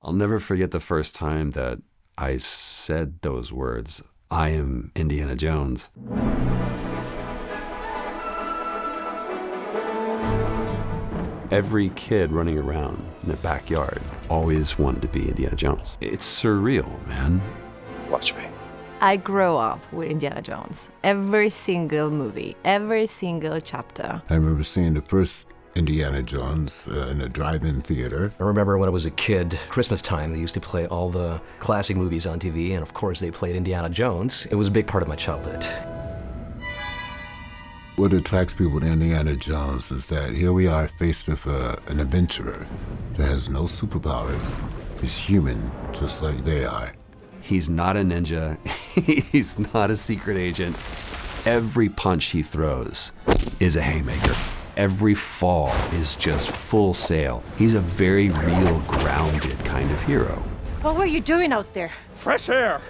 I'll never forget the first time that I said those words, I am Indiana Jones. Every kid running around in their backyard always wanted to be Indiana Jones. It's surreal, man. Watch me. I grew up with Indiana Jones. Every single movie, every single chapter. I remember seeing the first Indiana Jones in a drive-in theater. I remember when I was a kid, Christmas time, they used to play all the classic movies on TV, and of course they played Indiana Jones. It was a big part of my childhood. What attracts people to Indiana Jones is that here we are faced with an adventurer that has no superpowers. He's human, just like they are. He's not a ninja. He's not a secret agent. Every punch he throws is a haymaker. Every fall is just full sail. He's a very real, grounded kind of hero. What were you doing out there? Fresh air!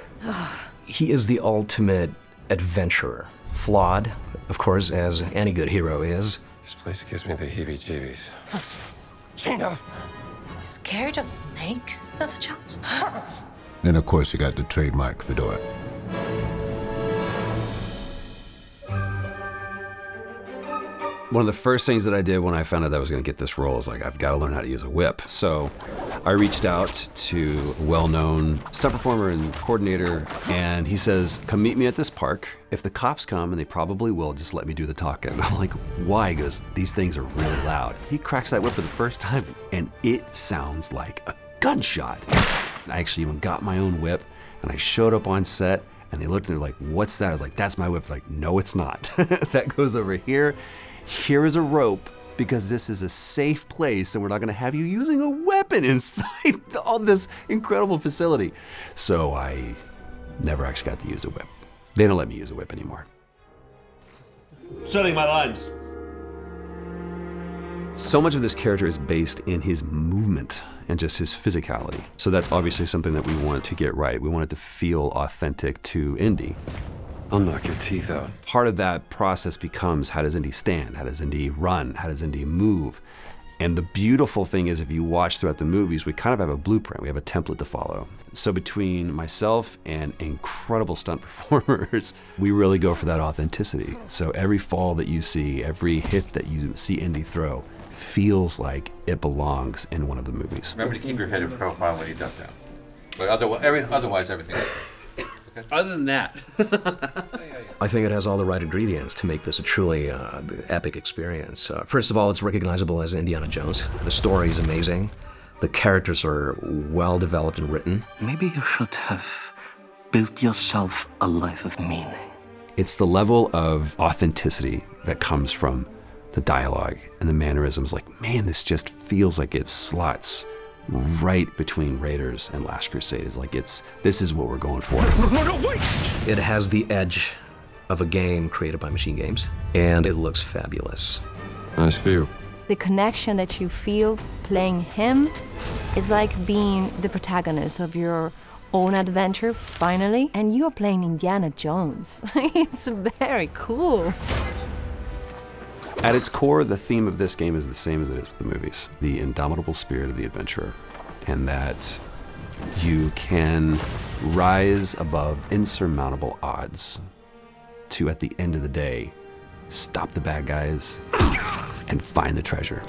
He is the ultimate adventurer. Flawed, of course, as any good hero is. This place gives me the heebie-jeebies. Gina! Scared of snakes? Not a chance. And of course, you got the trademark fedora. One of the first things that I did when I found out that I was going to get this role is like, I've got to learn how to use a whip. So I reached out to a well-known stunt performer and coordinator, and he says, come meet me at this park. If the cops come, and they probably will, just let me do the talking. I'm like, why? He goes, these things are really loud. He cracks that whip for the first time, and it sounds like a gunshot. And I actually even got my own whip, and I showed up on set, and they looked and they're like, what's that? I was like, that's my whip. They're like, no, it's not. That goes over here. Here is a rope, because this is a safe place and we're not gonna have you using a weapon inside all this incredible facility. So I never actually got to use a whip. They don't let me use a whip anymore. Setting my lines. So much of this character is based in his movement and just his physicality. So that's obviously something that we wanted to get right. We wanted to feel authentic to Indy. I'll knock your teeth out. Part of that process becomes, how does Indy stand? How does Indy run? How does Indy move? And the beautiful thing is, if you watch throughout the movies, we kind of have a blueprint. We have a template to follow. So between myself and incredible stunt performers, we really go for that authenticity. So every fall that you see, every hit that you see Indy throw, feels like it belongs in one of the movies. Remember to keep your head in profile when he does that. But otherwise everything. Okay. Other than that. I think it has all the right ingredients to make this a truly epic experience. First of all, it's recognizable as Indiana Jones. The story is amazing. The characters are well developed and written. Maybe you should have built yourself a life of meaning. It's the level of authenticity that comes from the dialogue and the mannerisms. Like, man, this just feels like it slots right between Raiders and Last Crusade. It's like, this is what we're going for. No, wait! It has the edge of a game created by Machine Games, and it looks fabulous. Nice view. The connection that you feel playing him is like being the protagonist of your own adventure, finally, and you're playing Indiana Jones. It's very cool. At its core, the theme of this game is the same as it is with the movies. The indomitable spirit of the adventurer. And that you can rise above insurmountable odds to, at the end of the day, stop the bad guys and find the treasure.